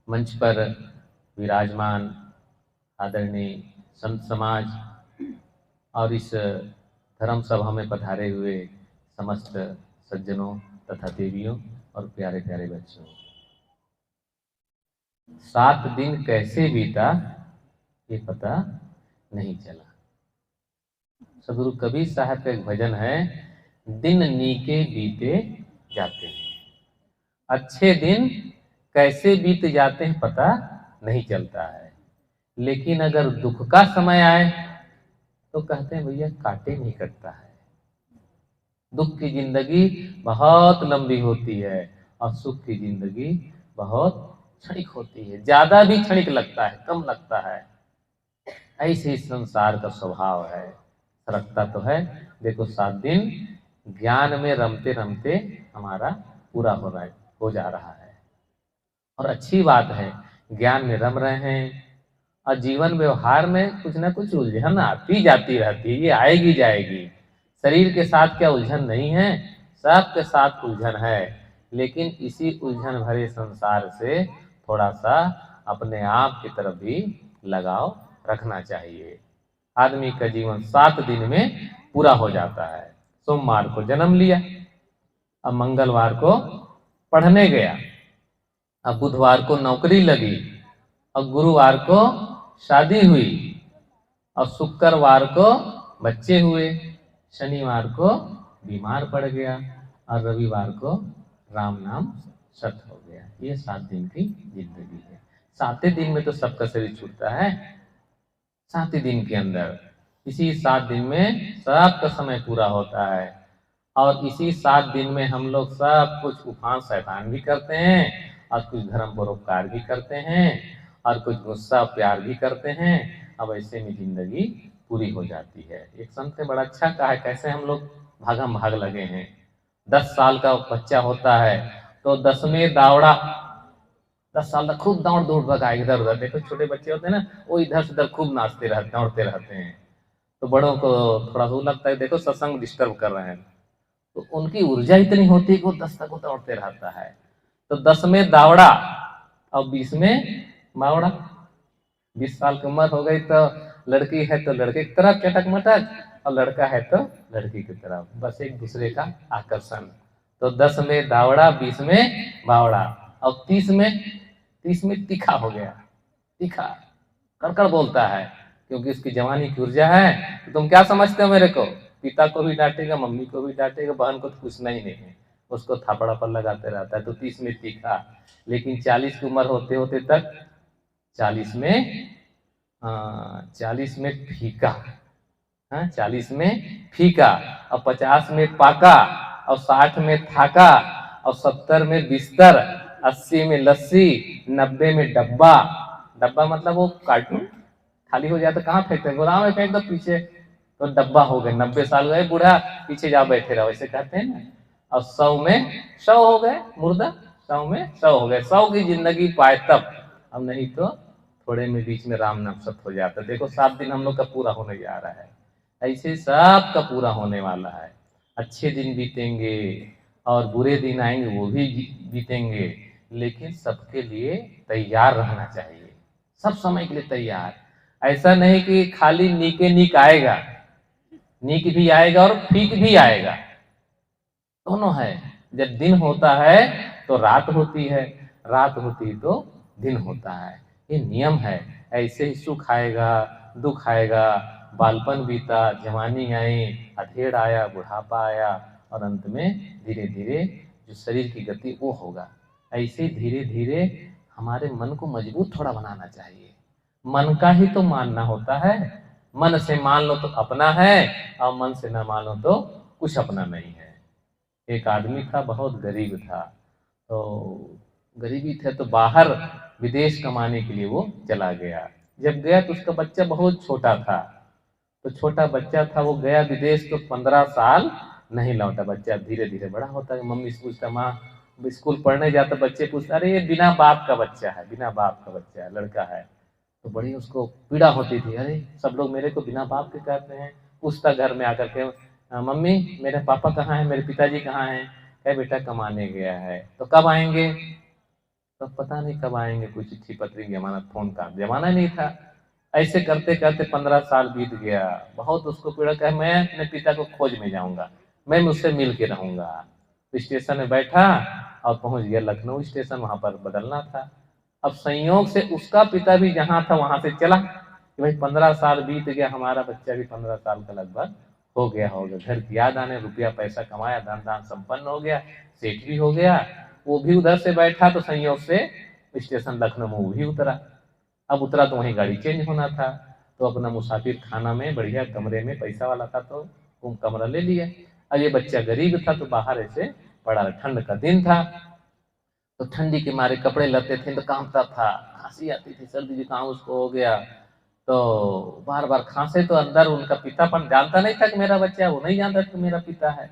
मंच पर विराजमान आदरणीय संत समाज और इस धर्म सभा में पधारे हुए समस्त सज्जनों तथा देवियों और प्यारे प्यारे बच्चों, 7 दिन कैसे बीता ये पता नहीं चला। सदगुरु कबीर साहब का एक भजन है, दिन नीके बीते जाते हैं, अच्छे दिन कैसे बीत जाते हैं पता नहीं चलता है। लेकिन अगर दुख का समय आए तो कहते हैं भैया काटे नहीं कटता है। दुख की जिंदगी बहुत लंबी होती है और सुख की जिंदगी बहुत क्षणिक होती है, ज्यादा भी क्षणिक लगता है, कम लगता है। ऐसे इस संसार का स्वभाव है, सरकता तो है। देखो 7 दिन ज्ञान में रमते रमते हमारा पूरा हो जा रहा है। और अच्छी बात है, ज्ञान में रम रहे हैं और जीवन व्यवहार में कुछ ना कुछ उलझन आती जाती रहती है, ये आएगी जाएगी। शरीर के साथ क्या उलझन नहीं है? सबके साथ उलझन है। लेकिन इसी उलझन भरे संसार से थोड़ा सा अपने आप की तरफ भी लगाव रखना चाहिए। आदमी का जीवन 7 दिन में पूरा हो जाता है। सोमवार को जन्म लिया, अब मंगलवार को पढ़ने गया, अब बुधवार को नौकरी लगी, और गुरुवार को शादी हुई, और शुक्रवार को बच्चे हुए, शनिवार को बीमार पड़ गया, और रविवार को राम नाम सत हो गया। ये 7 दिन की जिंदगी है। 7 दिन में तो सबका शरीर छूटता है। 7 दिन के अंदर, इसी 7 दिन में सबका समय पूरा होता है। और इसी 7 दिन में हम लोग सब कुछ उफान शैतान भी करते हैं, और कुछ धर्म परोपकार भी करते हैं, और कुछ गुस्सा प्यार भी करते हैं। अब ऐसे में जिंदगी पूरी हो जाती है। एक संत ने बड़ा अच्छा कहा है, कैसे हम लोग भागम भाग लगे हैं। 10 साल का बच्चा होता है तो 10वें दावड़ा, 10 साल तक खूब दौड़ दौड़ भगा इधर उधर। देखो छोटे बच्चे होते हैं ना, वो इधर से उधर खूब नाचते रहते, दौड़ते रहते हैं। तो बड़ों को थोड़ा सा लगता है देखो सत्संग डिस्टर्ब कर रहे हैं, तो उनकी ऊर्जा इतनी होती है कि वो 10 तक दौड़ते रहता है। तो 10 में दावड़ा और 20 में मावड़ा। 20 साल की उम्र हो गई तो लड़की है तो लड़के की तरफ चटक मटक, और लड़का है तो लड़की की तरफ, बस एक दूसरे का आकर्षण। तो 10 में दावड़ा, 20 में बावड़ा, और 30 में तीखा हो गया। तीखा कड़कड़ बोलता है, क्योंकि उसकी जवानी की ऊर्जा है। तो तुम क्या समझते हो मेरे को? पिता को भी डांटेगा, मम्मी को भी डांटेगा, बहन को तो पूछना ही नहीं है, उसको थापड़ा पर लगाते रहता है। तो 30 में तीखा। लेकिन 40 की उम्र होते होते तक 40 में 40 में फीका, 40 में फीका, और 50 में पाका, और 60 में थाका, और 70 में बिस्तर, 80 में लस्सी, 90 में डब्बा। डब्बा मतलब वो कार्टून खाली हो जाता, कहाँ फेंकते? गोदाम में फेंक दो पीछे, तो डब्बा हो गए। 90 साल गए बूढ़ा, पीछे जा बैठे रहो, ऐसे कहते हैं ना। और 100 में 100 हो गए मुर्दा, 100 में 100 हो गए। 100 की जिंदगी पाए तब, अब नहीं तो थोड़े में बीच में राम नाम सत हो जाता। देखो 7 दिन हम लोग का पूरा होने जा रहा है। ऐसे सब का पूरा होने वाला है। अच्छे दिन बीतेंगे और बुरे दिन आएंगे, वो भी बीतेंगे। लेकिन सबके लिए तैयार रहना चाहिए, सब समय के लिए तैयार। ऐसा नहीं कि खाली नीके नीक आएगा, नीक भी आएगा और फीक भी आएगा, दोनों है। जब दिन होता है तो रात होती है, रात होती तो दिन होता है। ये नियम है। ऐसे ही सुख आएगा, दुख आएगा, बालपन बीता, जवानी आई, अधेड़ आया, बुढ़ापा आया, और अंत में धीरे धीरे जो शरीर की गति वो होगा। ऐसे धीरे धीरे हमारे मन को मजबूत थोड़ा बनाना चाहिए। मन का ही तो मानना होता है। मन से मान लो तो अपना है, और मन से ना मानो तो कुछ अपना नहीं है। एक आदमी था, बहुत गरीब था। तो गरीबी थे तो बाहर विदेश कमाने के लिए वो चला गया। जब गया तो उसका बच्चा बहुत छोटा था। तो छोटा बच्चा था, वो गया विदेश तो 15 साल नहीं लौटा। बच्चा धीरे धीरे बड़ा होता है। मम्मी से पूछता, माँ स्कूल पढ़ने जाता, बच्चे पूछता, अरे ये बिना बाप का बच्चा है, बिना बाप का बच्चा है, लड़का है। तो बड़ी उसको पीड़ा होती थी, अरे सब लोग मेरे को बिना बाप के कहते हैं। पूछता घर में आकर के, मम्मी मेरे पापा कहाँ हैं, मेरे पिताजी कहाँ हैं? कहे बेटा कमाने गया है। तो कब आएंगे? तो पता नहीं कब आएंगे, कोई चिट्ठी पत्री की जमाना, फोन का जमाना नहीं था। ऐसे करते करते 15 साल बीत गया। बहुत उसको पीड़ा, कहा मैं अपने पिता को खोज में जाऊंगा, मैं मुझसे मिल के रहूंगा। तो स्टेशन में बैठा और पहुंच गया लखनऊ स्टेशन, वहां पर बदलना था। अब संयोग से उसका पिता भी जहां था वहां से चला कि भाई 15 साल बीत गया, हमारा बच्चा भी 15 साल का लगभग हो गया। घर की याद आने, रुपया पैसा कमाया, धन धान संपन्न हो गया, सेठ भी हो गया। वो भी उधर से बैठा तो संयोग से स्टेशन लखनऊ में वो भी उतरा। अब उतरा तो वहीं गाड़ी चेंज होना था, तो अपना मुसाफिर खाना में बढ़िया कमरे में, पैसा वाला था तो वो कमरा ले लिया। अब ये बच्चा गरीब था तो बाहर ऐसे पड़ा रहा। ठंड का दिन था तो ठंडी के मारे कपड़े लते थे तो कांपता था, खांसी आती थी, सर्दी जुकाम उसको हो गया। तो बार बार खांसे तो अंदर उनका पितापन जानता नहीं था कि मेरा बच्चा है, वो नहीं जानता था कि मेरा पिता है।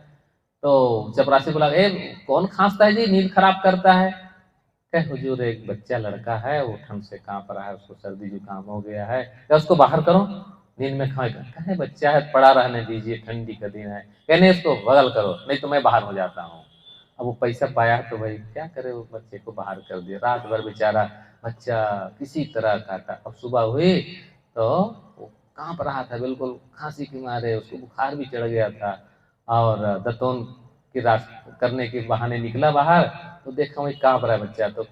तो चपरासी बोला, ए कौन खांसता है जी, नींद खराब करता है। कहे हुजूर एक बच्चा लड़का है, वो ठंड से कांप रहा है, उसको सर्दी जुकाम हो गया है, क्या उसको बाहर करो, नींद में खाएगा। कहे बच्चा है, पड़ा रहने दीजिए, ठंडी का दिन है। कहने इसको बगल करो, नहीं तो मैं बाहर हो जाता हूँ। अब वो पैसा पाया तो भाई क्या करे, वो बच्चे को बाहर कर दिया। रात भर बेचारा बच्चा किसी तरह काटा। अब सुबह हुई तो वो कांप रहा था बिल्कुल, खांसी के मारे, उसको बुखार भी चढ़ गया था। और दतौन की रास करने के बहाने निकला बाहर, तो देखा वही कांप रहा है बच्चा। तो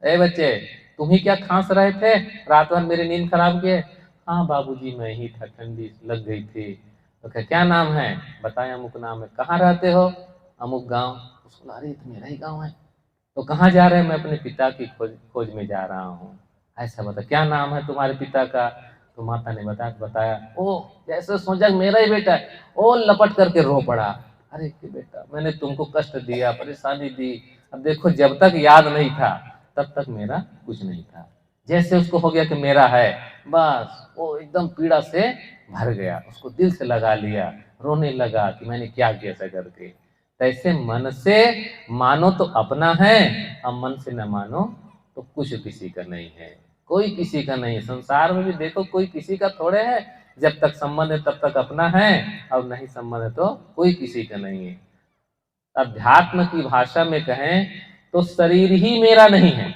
ए बच्चे, तुम ही क्या खांस रहे थे, रात भर मेरी नींद खराब किए। हाँ बाबूजी मैं ही था, ठंडी लग गई थी। तो क्या नाम है, बताया अमुक नाम है। कहाँ रहते हो, अमुक गांव। उसको लगा, अरे तो मेरा ही गांव है। तो कहाँ जा रहे हैं, मैं अपने पिता की खोज में जा रहा हूँ। ऐसा बता, क्या नाम है तुम्हारे पिता का। तो माता ने बताया। ओ जैसे सोचा मेरा ही बेटा है, ओ लपट करके रो पड़ा। अरे कि बेटा मैंने तुमको कष्ट दिया, परेशानी दी, अब देखो जब तक याद नहीं था तब तक मेरा कुछ नहीं था। जैसे उसको हो गया कि मेरा है, बस वो एकदम पीड़ा से भर गया, उसको दिल से लगा लिया, रोने लगा कि मैंने क्या किया ऐसा करके। तैसे मन से मानो तो अपना है, अब मन से न मानो तो कुछ किसी का नहीं है। कोई किसी का नहीं, संसार में भी देखो कोई किसी का थोड़े है। जब तक संबंध है तब तक अपना है, और नहीं संबंध है तो कोई किसी का नहीं है। अध्यात्म की भाषा में कहें तो शरीर ही मेरा नहीं है,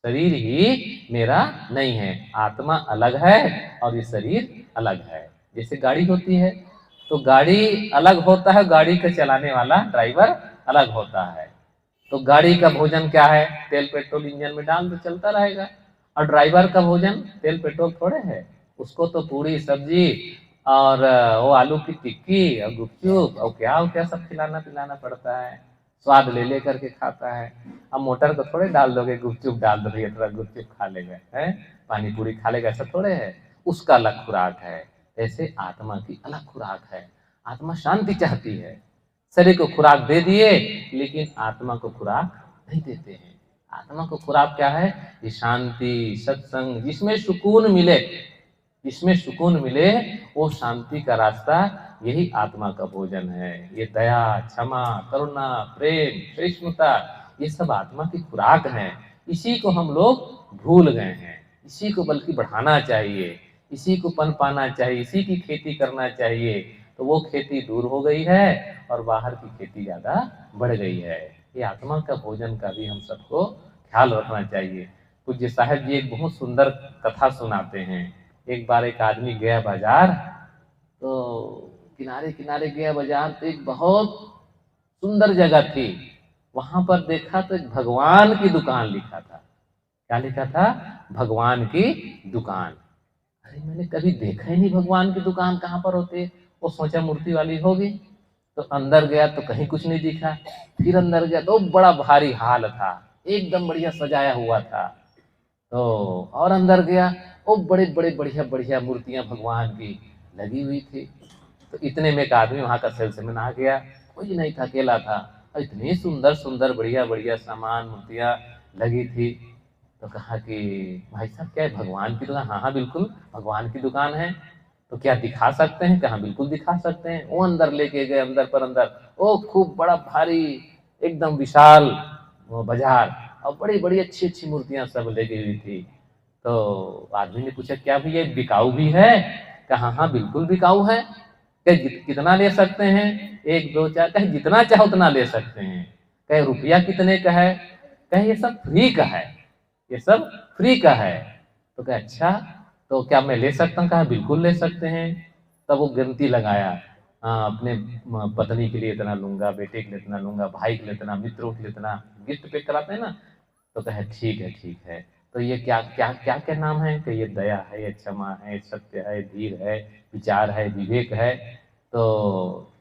शरीर ही मेरा नहीं है। आत्मा अलग है और ये शरीर अलग है। जैसे गाड़ी होती है तो गाड़ी अलग होता है, गाड़ी का चलाने वाला ड्राइवर अलग होता है। तो गाड़ी का भोजन क्या है, तेल पेट्रोल इंजन में डाल तो चलता रहेगा। और ड्राइवर का भोजन तेल पेट्रोल थोड़े है, उसको तो पूरी सब्जी और वो आलू की टिक्की और गुपचुप और क्या सब खिलाना पिलाना पड़ता है। स्वाद ले ले करके खाता है। अब मोटर को थोड़े डाल दोगे, गुपचुप डाल दो भैया थोड़ा गुपचुप खा लेगा, है पानी पूरी खा लेगा, ऐसा थोड़े है। उसका अलग खुराक है। ऐसे आत्मा की अलग खुराक है। आत्मा शांति चाहती है, शरीर को खुराक दे दिए लेकिन आत्मा को खुराक नहीं देते हैं। आत्मा को खुराक क्या है, ये शांति, सत्संग, जिसमें सुकून मिले, जिसमें सुकून मिले वो शांति का रास्ता, यही आत्मा का भोजन है। ये दया, क्षमा, करुणा, प्रेम, सहिष्णुता, ये सब आत्मा की खुराक है। इसी को हम लोग भूल गए हैं। इसी को बल्कि बढ़ाना चाहिए, इसी को पनपाना चाहिए, इसी की खेती करना चाहिए। तो वो खेती दूर हो गई है और बाहर की खेती ज्यादा बढ़ गई है। ये आत्मा का भोजन का भी हम सबको ख्याल रखना चाहिए। पूज्य साहब जी एक बहुत सुंदर कथा सुनाते हैं। एक बार एक आदमी गया बाजार, तो किनारे किनारे गया बाजार, तो एक बहुत सुंदर जगह थी। वहां पर देखा तो एक भगवान की दुकान लिखा था। क्या लिखा था, भगवान की दुकान। अरे मैंने कभी देखा ही नहीं भगवान की दुकान कहाँ पर होती है। वो सोचा मूर्ति वाली होगी। तो अंदर गया तो कहीं कुछ नहीं दिखा। फिर अंदर गया तो बड़ा भारी हाल था, एकदम बढ़िया सजाया हुआ था। तो और अंदर गया, वो बड़े बड़े बढ़िया बढ़िया मूर्तियां भगवान की लगी हुई थी। तो इतने में एक आदमी वहां का सेल्समैन आ गया, कोई नहीं था, अकेला था, और इतनी सुंदर सुंदर बढ़िया बढ़िया सामान मूर्तियां लगी थी। तो कहा कि भाई साहब क्या है, भगवान की दुकान। हाँ हाँ बिल्कुल भगवान की दुकान है। तो क्या दिखा सकते हैं, कहा बिल्कुल दिखा सकते हैं। वो अंदर लेके गए, अंदर पर अंदर वो खूब बड़ा भारी एकदम विशाल वो बाजार, और बड़ी बड़ी अच्छी अच्छी मूर्तियां सब लगी हुई थी। तो आदमी ने पूछा क्या भैया बिकाऊ भी है। कहा हाँ बिल्कुल बिकाऊ है। कहे कितना ले सकते हैं, एक दो चार। कहे जितना चाहो उतना ले सकते हैं। कहे रुपया कितने का है। कहे ये सब फ्री का है, ये सब फ्री का है। तो कहे अच्छा, तो क्या मैं ले सकता हूँ? कहा बिल्कुल ले सकते हैं। तब वो गिनती लगाया, हाँ अपने पत्नी के लिए इतना लूंगा, बेटे के लिए इतना लूंगा, भाई के लिए इतना, मित्रों के लिए इतना, गिफ्ट पैक कराते हैं ना। तो कहे ठीक है ठीक है। तो ये क्या क्या क्या क्या नाम है? कि ये दया है, ये क्षमा है, सत्य है, धीर है, विचार है, विवेक है। तो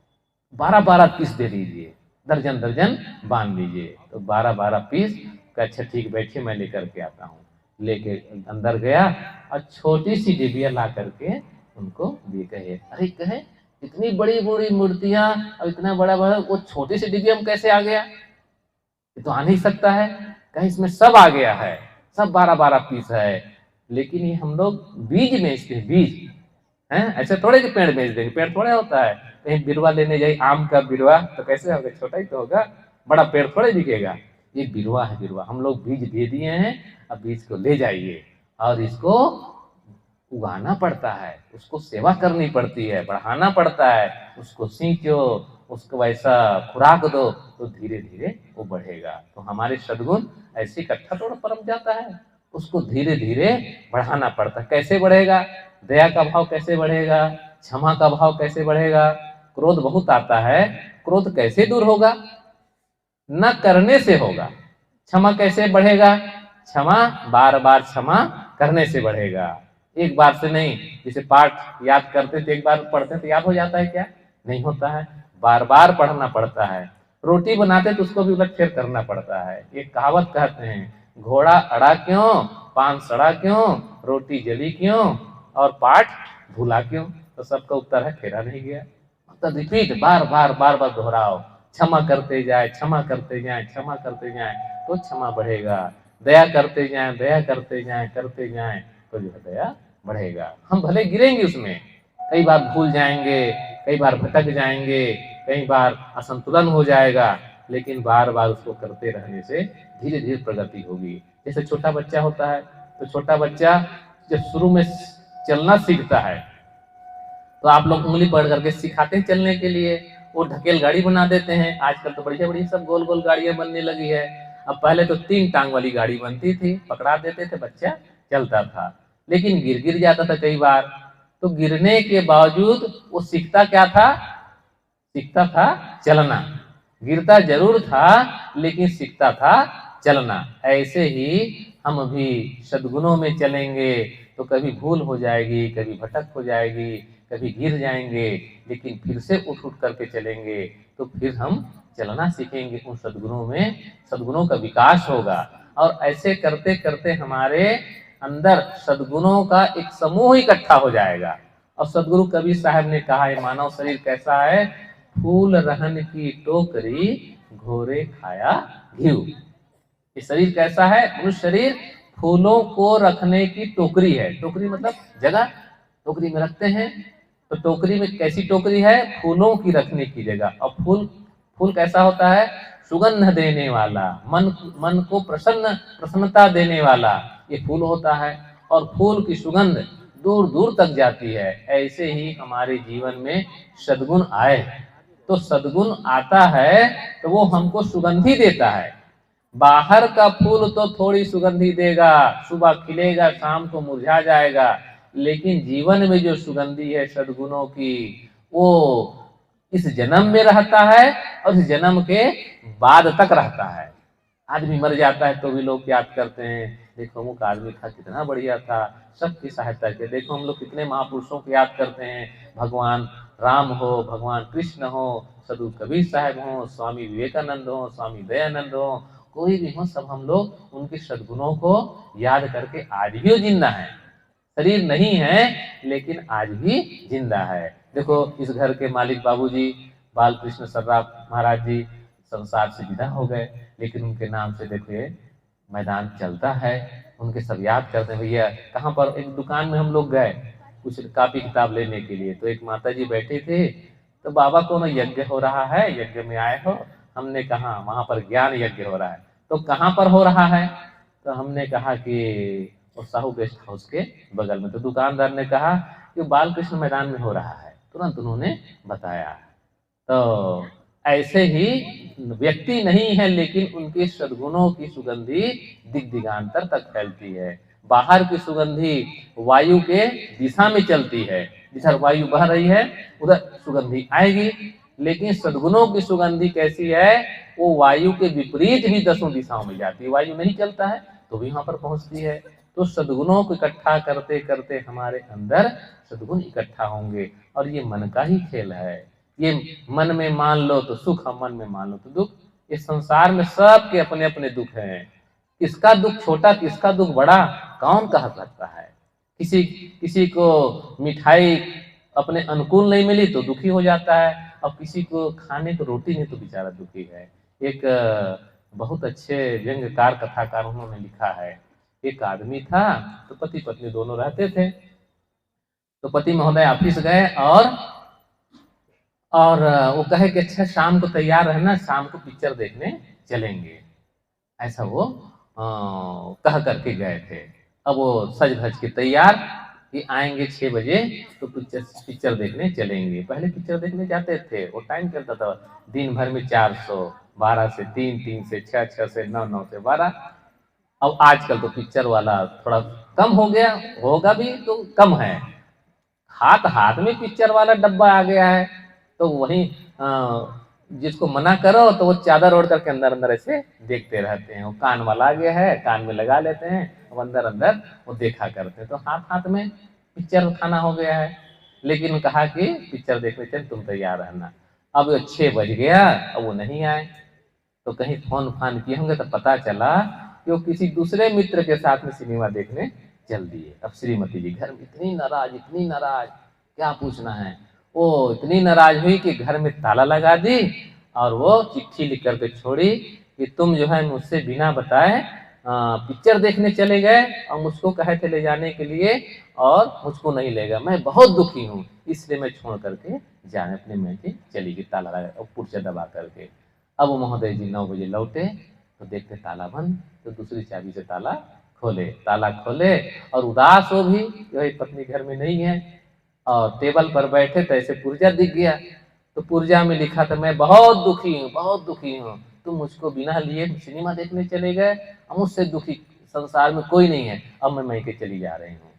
12-12 पीस दे दीजिए, दर्जन दर्जन बांध दीजिए। तो 12-12 पीस का अच्छा ठीक बैठिए, मैं लेकर के आता हूँ। लेके अंदर गया और छोटी सी डिबिया ला करके उनको दिए। कहे अरे कहे इतनी बड़ी बड़ी मूर्तियां और इतना बड़ा बड़ा, वो छोटी सी डिबिया में कैसे आ गया? ये तो आ नहीं सकता है। कहीं इसमें सब आ गया है, सब 12-12 पीस है। लेकिन ये हम लोग बीज बेचते हैं, बीज हैं, ऐसे थोड़े कि पेड़ बेच देंगे, पेड़ थोड़े होता है। कहीं बिरवा लेने जाए आम का बिरवा तो कैसे होगा? छोटा ही तो होगा, बड़ा पेड़ थोड़े बिकेगा। ये बिरवा है, बिरवा हम लोग बीज दे दिए हैं। अब बीज को ले जाइए और इसको उगाना पड़ता है, उसको सेवा करनी पड़ती है, बढ़ाना पड़ता है, उसको सींचो, उसको वैसा खुराक दो, तो धीरे धीरे वो बढ़ेगा। तो हमारे सद्गुण ऐसे इकट्ठा थोड़ा परम जाता है, उसको धीरे धीरे बढ़ाना पड़ता है। कैसे बढ़ेगा? दया का भाव कैसे बढ़ेगा? क्षमा का भाव कैसे बढ़ेगा? क्रोध बहुत आता है, क्रोध कैसे दूर होगा? न करने से होगा। क्षमा कैसे बढ़ेगा? क्षमा बार बार क्षमा करने से बढ़ेगा, एक बार से नहीं। जैसे पाठ याद करते थे, एक बार पढ़ते तो याद हो जाता है क्या? नहीं होता है, बार बार पढ़ना पड़ता है। रोटी बनाते तो उसको भी उलट फेर करना पड़ता है। एक कहावत कहते हैं, घोड़ा अड़ा क्यों, पान सड़ा क्यों, रोटी जली क्यों, और पाठ भूला क्यों? तो सबका उत्तर है फेरा नहीं गया। तो रिपीट, बार बार बार बार दोहराओ, क्षमा करते जाए, क्षमा करते जाए, क्षमा करते जाए, तो क्षमा बढ़ेगा। दया करते जाए, दया करते जाए, करते जाए, तो जो है दया बढ़ेगा। हम भले गिरेंगे उसमें, कई बार भूल जाएंगे, कई बार भटक जाएंगे, कई बार असंतुलन हो जाएगा, लेकिन बार बार उसको करते रहने से धीरे धीरे प्रगति होगी। जैसे छोटा बच्चा होता है, तो छोटा बच्चा जब शुरू में चलना सीखता है, तो आप लोग उंगली पकड़ करके सिखाते हैं चलने के लिए, वो ढकेल गाड़ी बना देते हैं। आजकल तो बढ़िया बढ़िया सब गोल गोल गाड़ियां बनने लगी है। अब पहले तो 3 टांग वाली गाड़ी बनती थी, पकड़ा देते थे, बच्चा चलता था। लेकिन गिर गिर जाता था कई बार, तो गिरने के बावजूद वो सीखता क्या था? सीखता था चलना। गिरता जरूर था, लेकिन सीखता था चलना। ऐसे ही हम भी सद्गुणों में चलेंगे तो कभी भूल हो जाएगी, कभी भटक हो जाएगी, कभी गिर जाएंगे, लेकिन फिर से उठ उठ करके चलेंगे तो फिर हम चलना सीखेंगे उन सद्गुणों में, सद्गुणों का विकास होगा। और ऐसे करते करते हमारे अंदर सद्गुणों का एक समूह इकट्ठा हो जाएगा। और सदगुरु कबीर साहब ने कहा है, मानव शरीर कैसा है? फूल रहन की टोकरी, घोरे खाया घीव। ये शरीर कैसा है? मनुष्य शरीर फूलों को रखने की टोकरी है। टोकरी मतलब जगह, टोकरी में रखते हैं। तो टोकरी में कैसी टोकरी है? फूलों की रखने की जगह। और फूल, फूल कैसा होता है? सुगंध देने वाला, मन को प्रसन्नता देने वाला ये फूल होता है। और फूल की सुगंध दूर दूर तक जाती है। ऐसे ही हमारे जीवन में सद्गुण आए, तो सद्गुण आता है तो वो हमको सुगंधी देता है। बाहर का फूल तो थोड़ी सुगंधी देगा, सुबह खिलेगा, शाम को मुरझा जाएगा, लेकिन जीवन में जो सुगंधी है सद्गुणों की, वो इस जन्म में रहता है और इस जन्म के बाद तक रहता है। आदमी मर जाता है तो भी लोग याद करते हैं, देखो अमुक आदमी था, कितना बढ़िया था, सबकी सहायता के। देखो हम लोग कितने महापुरुषों को याद करते हैं, भगवान राम हो, भगवान कृष्ण हो, सदगुरु कबीर साहब हो, स्वामी विवेकानंद हो, स्वामी दयानंद हो, कोई भी हो, सब हम लोग उनके सद्गुणों को याद करके आज भी वो जिंदा है। शरीर नहीं है लेकिन आज भी जिंदा है। देखो इस घर के मालिक बाबूजी बालकृष्ण सर्राफ महाराज जी संसार से विदा हो गए, लेकिन उनके नाम से देखिए मैदान चलता है। उनके सब याद करते हैं। भैया कहाँ पर, एक दुकान में हम लोग गए कुछ कापी किताब लेने के लिए, तो एक माता जी बैठे थे, तो बाबा को ना यज्ञ हो रहा है, यज्ञ में आए हो? हमने कहा वहां पर ज्ञान यज्ञ हो रहा है। तो कहाँ पर हो रहा है? तो हमने कहा कि और साहू गेस्ट हाउस के बगल में। तो दुकानदार ने कहा कि बालकृष्ण मैदान में हो रहा है। तुरंत उन्होंने बताया। तो ऐसे ही व्यक्ति नहीं है, लेकिन उनके सद्गुणों की सुगंधी दिग दिगांतर तक फैलती है। बाहर की सुगंधी वायु के दिशा में चलती है, जिधर वायु बह रही है उधर सुगंधी आएगी, लेकिन सद्गुणों की सुगंधी कैसी है, वो वायु के विपरीत भी दसों दिशाओं में जाती है। वायु नहीं चलता है तो भी वहां पर पहुंचती है। तो सद्गुणों को इकट्ठा करते करते हमारे अंदर सद्गुण इकट्ठा होंगे, और ये मन का ही खेल है। ये मन में मान लो तो सुख, मन में मान लो तो दुख। इस संसार में सबके अपने अपने दुख हैं। किसका दुख छोटा, किसका दुख बड़ा, कौन कह सकता है। किसी किसी को मिठाई अपने अनुकूल नहीं मिली तो दुखी हो जाता है, और किसी को खाने को रोटी नहीं तो बेचारा दुखी है। एक बहुत अच्छे व्यंग्यकार कथाकार उन्होंने लिखा है, एक आदमी था, तो पति पत्नी दोनों रहते थे। तो पति महोदय ऑफिस गए, और वो कहे कि अच्छा शाम को तैयार रहना, शाम को पिक्चर देखने चलेंगे। ऐसा वो कह करके गए थे। अब वो सज धज के तैयार कि आएंगे 6 बजे तो पिक्चर देखने चलेंगे। पहले पिक्चर देखने जाते थे, वो टाइम चलता था दिन भर में 400, 12 से 3, 3 से 6, 6 से 9, 9 से 12। अब आजकल तो पिक्चर वाला थोड़ा कम हो गया, होगा भी तो कम है। हाथ हाथ में पिक्चर वाला डब्बा आ गया है, तो वही जिसको मना करो तो वो चादर ओढ़ करके अंदर अंदर ऐसे देखते रहते हैं। वो कान वाला आ गया है, कान में लगा लेते हैं, और अंदर अंदर वो देखा करते हैं। तो हाथ हाथ में पिक्चर खाना हो गया है। लेकिन कहा कि पिक्चर देखने चल, तुम तैयार रहना। अब 6 बज गया, अब वो नहीं आए। तो कहीं फोन फान किए होंगे तो पता चला कि वो किसी दूसरे मित्र के साथ में सिनेमा देखने चल दिए। अब श्रीमती जी घर में इतनी नाराज, इतनी नाराज, क्या पूछना है। वो इतनी नाराज हुई कि घर में ताला लगा दी, और वो चिट्ठी लिख करके छोड़ी कि तुम जो है मुझसे बिना बताए पिक्चर देखने चले गए, और मुझको कहे थे ले जाने के लिए, और मुझको नहीं ले गए। मैं बहुत दुखी हूँ, इसलिए मैं छोड़ करके जाने अपने में के चली गई, ताला लगा और पुर्जा दबा करके। अब वो महोदय जी 9 बजे लौटे तो देखते ताला बंद, तो दूसरी चाबी से ताला खोले, और उदास हो भी कि पत्नी घर में नहीं है। और टेबल पर बैठे तो ऐसे पुर्जा दिख गया, तो पुर्जा में लिखा था, मैं बहुत दुखी हूँ, बहुत दुखी हूँ, तुम मुझको बिना लिए सिनेमा देखने चले गए, और मुझसे दुखी संसार में कोई नहीं है, अब मैं मैके चली जा रही हूँ।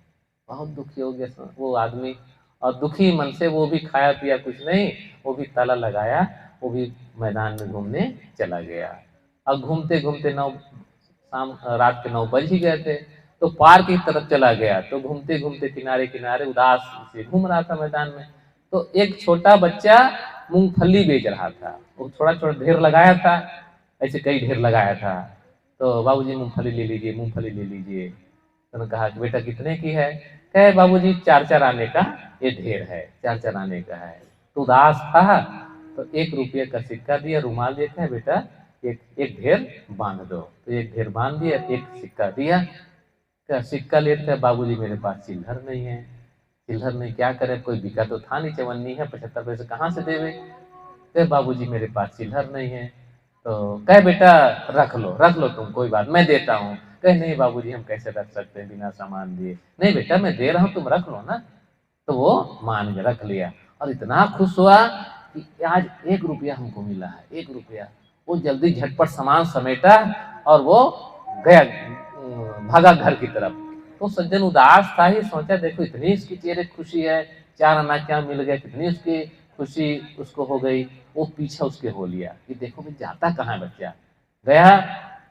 बहुत दुखी हो गया वो आदमी, और दुखी मन से वो भी खाया पिया कुछ नहीं, वो भी ताला लगाया, वो भी मैदान में घूमने चला गया। अब घूमते घूमते रात के 9 बज ही गए थे। तो पार्क की तरफ चला गया, तो घूमते घूमते किनारे किनारे उदास से घूम रहा था मैदान में। तो एक छोटा बच्चा मूंगफली बेच रहा था, वो थोड़ा थोड़ा ढेर लगाया था, ऐसे कई ढेर लगाया था। तो बाबूजी मूंगफली ले लीजिए, मूंगफली ले लीजिए। तो उन्होंने कहा कि बेटा कितने की है। कहे बाबूजी 4 आने का ये ढेर है, 4 आने का है। तो उदास था, तो 1 रुपये का सिक्का दिया, रुमाल देते हैं बेटा, एक ढेर बांध दो। तो 1 ढेर बांध दिया, 1 सिक्का दिया। क्या सिक्का लेते हैं, बाबूजी मेरे पास चिल्लर नहीं है। चिल्लर नहीं, क्या करें, कोई बिका तो था नहीं, चवन्नी है, 75 पैसे कहाँ से देवे। कहे बाबूजी मेरे पास चिल्लर नहीं है। तो कहे बेटा रख लो तुम, कोई बात, मैं देता हूँ। कहे नहीं बाबूजी हम कैसे रख सकते हैं बिना सामान दिए। नहीं बेटा मैं दे रहा हूँ, तुम रख लो ना। तो वो मान के रख लिया, और इतना खुश हुआ कि आज 1 रुपया हमको मिला है, 1 रुपया। वो जल्दी झटपट सामान समेटा, और वो गया, भागा घर की तरफ। तो सज्जन उदास था ही, सोचा देखो इतनी इसकी चेहरे खुशी है, 4 आना क्या मिल गया, कितनी उसकी खुशी उसको हो गई। वो पीछे उसके हो लिया कि देखो भाई जाता कहाँ है बच्चा। गया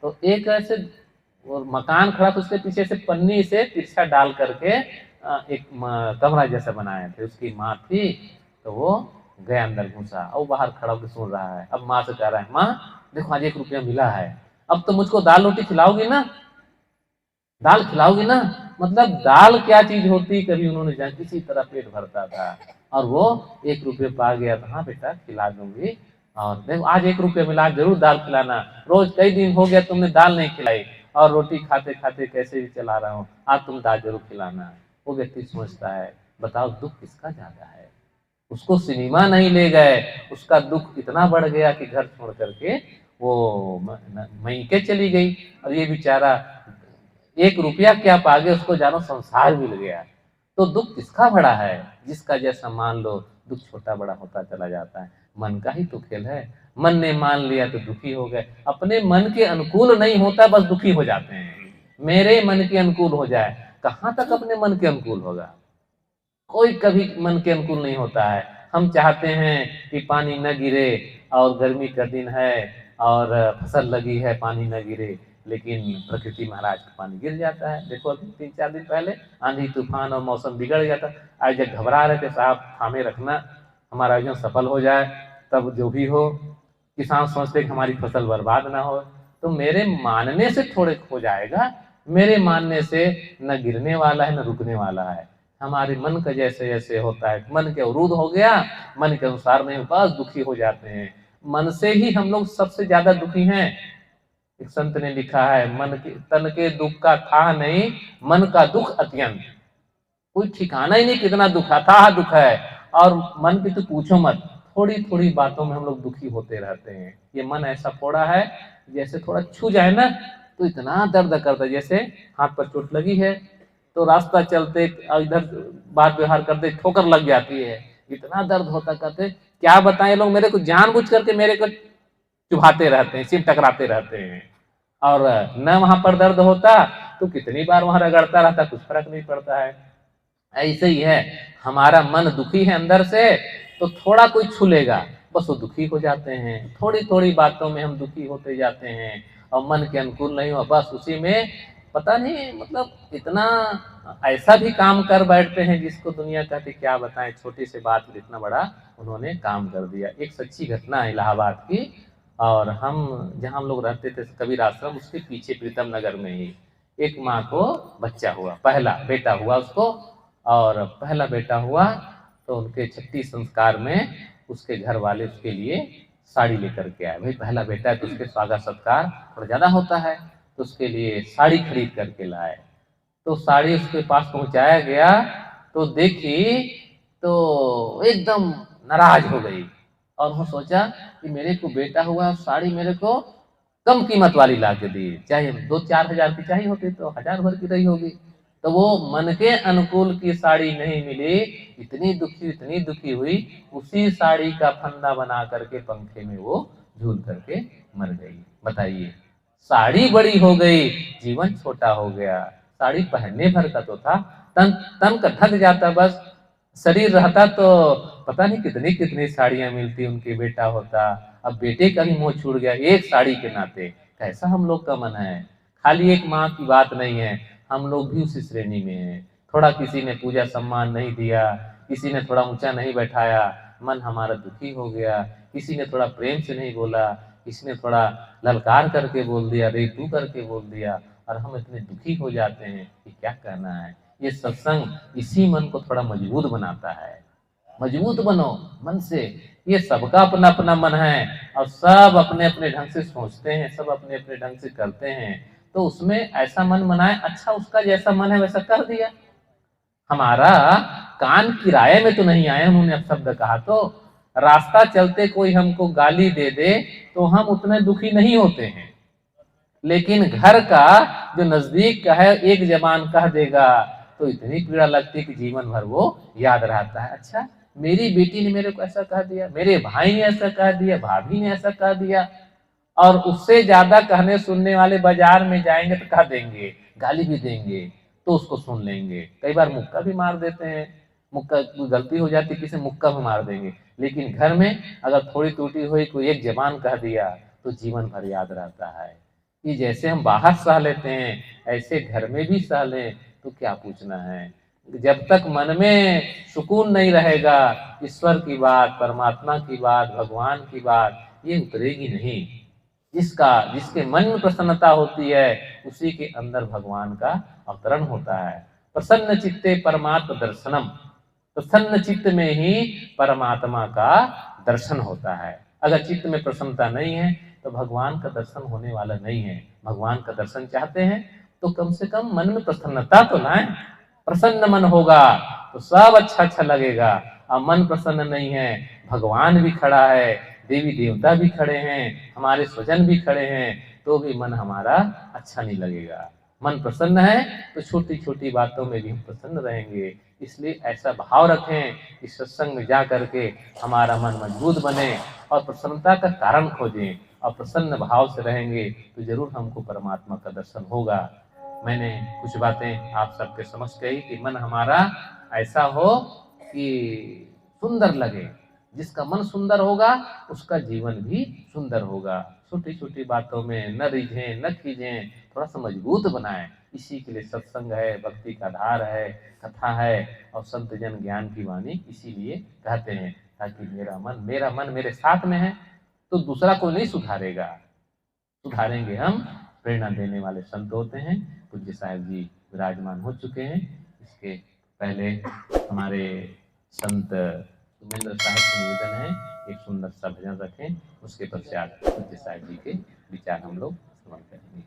तो एक ऐसे और मकान खड़ा था, उसके पीछे से पन्नी से तिरछा डाल करके एक कमरा जैसा बनाए थे, उसकी माँ थी। तो वो गया अंदर घुसा, और बाहर खड़ा होकर सुन रहा है। अब माँ से कह रहा है, माँ देखो आज 1 रुपया मिला है, अब तो मुझको दाल रोटी खिलाओगी ना, दाल खिलाओगी ना। मतलब दाल क्या चीज होती कभी उन्होंने जान, किसी तरह पेट भरता था, और वो 1 रुपये पा गया था। हाँ बेटा खिला दूंगी, और देखो आज 1 रुपये मिला, जरूर दाल खिलाना, रोज कई दिन हो गया तुमने दाल नहीं खिलाई, और रोटी खाते खाते कैसे भी चला रहा हूँ, आज तुम दाल जरूर खिलाना। वो व्यक्ति सोचता है, बताओ दुख किसका ज्यादा है। उसको सिनेमा नहीं ले गए, उसका दुख इतना बढ़ गया कि घर छोड़ करके वो मैके चली गई, और ये बेचारा 1 रुपया क्या पा गया, उसको जानो संसार मिल गया। तो दुख किसका बड़ा है, जिसका जैसा मान लो दुख छोटा बड़ा होता चला जाता है। मन का ही तो खेल है। मन ने मान लिया तो दुखी हो गए। अपने मन के अनुकूल नहीं होता, बस दुखी हो जाते हैं। मेरे मन के अनुकूल हो जाए, कहाँ तक अपने मन के अनुकूल होगा? कोई कभी मन के अनुकूल नहीं होता है। हम चाहते हैं कि पानी न गिरे, और गर्मी का दिन है और फसल लगी है, पानी न गिरे, लेकिन प्रकृति महाराज का पानी गिर जाता है। देखो अभी 3-4 दिन पहले आंधी तूफान और मौसम बिगड़ गया था। आज जब घबरा रहे थे, साहब थामे रखना, हमारा योजना सफल हो जाए, तब जो भी हो, किसान सोचते कि हमारी फसल बर्बाद ना हो। तो मेरे मानने से थोड़े हो जाएगा, मेरे मानने से न गिरने वाला है न रुकने वाला है। हमारे मन का जैसे जैसे होता है, मन के अवरुद्ध हो गया, मन के अनुसार नहीं, बस दुखी हो जाते हैं। मन से ही हम लोग सबसे ज्यादा दुखी हैं। एक संत ने लिखा है, मन के तन के दुख का था नहीं, मन का दुख अत्यंत। कोई ठिकाना ही नहीं कितना दुख था, दुख है। और मन की तो पूछो मत, थोड़ी थोड़ी बातों में हम लोग दुखी होते रहते हैं। ये मन ऐसा फोड़ा है, जैसे थोड़ा छू जाए ना तो इतना दर्द करता है। जैसे हाथ पर चोट लगी है तो रास्ता चलते इधर बात व्यवहार करते ठोकर लग जाती है, इतना दर्द होता। कहते क्या बताएं, लोग मेरे को जानबूझ करके मेरे को चुभाते रहते हैं, सिर टकराते रहते हैं, और न वहां पर दर्द होता तो कितनी बार वहां रगड़ता रहता, कुछ फर्क नहीं पड़ता है। ऐसे ही है, हमारा मन दुखी है अंदर से, तो थोड़ा कोई छू लेगा बस वो दुखी हो जाते हैं। थोड़ी थोड़ी बातों में हम दुखी होते जाते हैं, और मन के अनुकूल नहीं हुआ, बस उसी में पता नहीं, मतलब इतना ऐसा भी काम कर बैठते हैं जिसको दुनिया कहती क्या बताएं, छोटी सी बात पर इतना बड़ा उन्होंने काम कर दिया। एक सच्ची घटना है इलाहाबाद की, और हम जहाँ हम लोग रहते थे कबीर आश्रम, उसके पीछे प्रीतम नगर में ही एक माँ को बच्चा हुआ, पहला बेटा हुआ उसको। और पहला बेटा हुआ तो उनके छठी संस्कार में उसके घर वाले उसके लिए साड़ी लेकर के आए। भाई पहला बेटा है तो उसके स्वागत सत्कार थोड़ा ज्यादा होता है, तो उसके लिए साड़ी खरीद करके लाए। तो साड़ी उसके पास पहुंचाया गया तो देखी तो एकदम नाराज हो गई, और वो सोचा कि मेरे को बेटा हुआ, साड़ी मेरे को कम कीमत वाली ला के दी, चाहे 2-4 हजार की चाहिए होती तो 1000 भर की रही होगी। तो वो मन के अनुकूल की साड़ी नहीं मिली, इतनी दुखी हुई, उसी साड़ी का फंदा बना करके पंखे में वो झूल करके मर गई। बताइए, साड़ी बड़ी हो गई, जीवन छोटा हो गया। साड़ी पहनने भर का तो था, तन तन का ढक जाता, बस शरीर रहता तो पता नहीं कितनी कितनी साड़ियां मिलती, उनके बेटा होता। अब बेटे का भी मोह छूट गया एक साड़ी के नाते। कैसा हम लोग का मन है। खाली एक माँ की बात नहीं है, हम लोग भी उसी श्रेणी में हैं। थोड़ा किसी ने पूजा सम्मान नहीं दिया, किसी ने थोड़ा ऊंचा नहीं बैठाया, मन हमारा दुखी हो गया। किसी ने थोड़ा प्रेम से नहीं बोला, किसी ने थोड़ा ललकार करके बोल दिया, रे तू करके बोल दिया, और हम इतने दुखी हो जाते हैं कि क्या कहना है। ये सत्संग इसी मन को थोड़ा मजबूत बनाता है। मजबूत बनो मन से। ये सबका अपना अपना मन है, और सब अपने अपने ढंग से सोचते हैं, सब अपने अपने ढंग से करते हैं। तो उसमें ऐसा मन बनाए, अच्छा उसका जैसा मन है वैसा कर दिया। हमारा कान किराए में तो नहीं आए, उन्होंने अब शब्द कहा तो रास्ता चलते कोई हमको गाली दे दे तो हम उतने दुखी नहीं होते हैं, लेकिन घर का जो नजदीक का है एक जबान कह देगा तो इतनी पीड़ा लगती है कि जीवन भर वो याद रहता है। अच्छा मेरी बेटी ने मेरे को ऐसा कह दिया, मेरे भाई ने ऐसा कह दिया, भाभी ने ऐसा कह दिया, और उससे ज्यादा कहने सुनने वाले बाजार में जाएंगे तो कह देंगे, गाली भी देंगे, तो उसको सुन लेंगे। कई बार मुक्का भी मार देते हैं, मुक्का गलती हो जाती है किसी मुक्का भी मार देंगे। लेकिन घर में अगर थोड़ी टूटी हुई कोई एक जबान कह दिया तो जीवन भर याद रहता है। कि जैसे हम बाहर सह लेते हैं ऐसे घर में भी सह लें तो क्या पूछना है। जब तक मन में सुकून नहीं रहेगा, ईश्वर की बात, परमात्मा की बात, भगवान की बात ये उतरेगी नहीं। जिसके मन में प्रसन्नता होती है उसी के अंदर भगवान का अवतरण होता है। प्रसन्न चित्ते परमात्म दर्शनम, प्रसन्न चित्त में ही परमात्मा का दर्शन होता है। अगर चित्त में प्रसन्नता नहीं है तो भगवान का दर्शन होने वाला नहीं है। भगवान का दर्शन चाहते हैं तो कम से कम मन में प्रसन्नता तो लाएं। प्रसन्न मन होगा तो सब अच्छा अच्छा लगेगा। अब मन प्रसन्न नहीं है, भगवान भी खड़ा है, देवी देवता भी खड़े हैं, हमारे स्वजन भी खड़े हैं, तो भी मन हमारा अच्छा नहीं लगेगा। मन प्रसन्न है तो छोटी छोटी बातों में भी हम प्रसन्न रहेंगे। इसलिए ऐसा भाव रखें कि सत्संग में जा करके हमारा मन मजबूत बने और प्रसन्नता का कारण खोजें, और प्रसन्न भाव से रहेंगे तो जरूर हमको परमात्मा का दर्शन होगा। मैंने कुछ बातें आप सबके समझ कही कि मन हमारा ऐसा हो कि सुंदर लगे। जिसका मन सुंदर होगा उसका जीवन भी सुंदर होगा। छोटी छोटी बातों में न रिझें न खींचें, थोड़ा सा मजबूत बनाएं। इसी के लिए सत्संग है, भक्ति का धार है, कथा है और संत जन ज्ञान की वाणी इसीलिए कहते हैं, ताकि मेरा मन मेरे साथ में है तो दूसरा को नहीं सुधारेगा, सुधारेंगे हम प्रेरणा देने वाले संत होते हैं। पूज्य साहेब जी विराजमान हो चुके हैं। इसके पहले हमारे संत सुमेंद्र साहब से निवेदन है एक सुंदर सा भजन रखें, उसके पश्चात पूज्य साहेब जी के विचार हम लोग श्रवण करेंगे।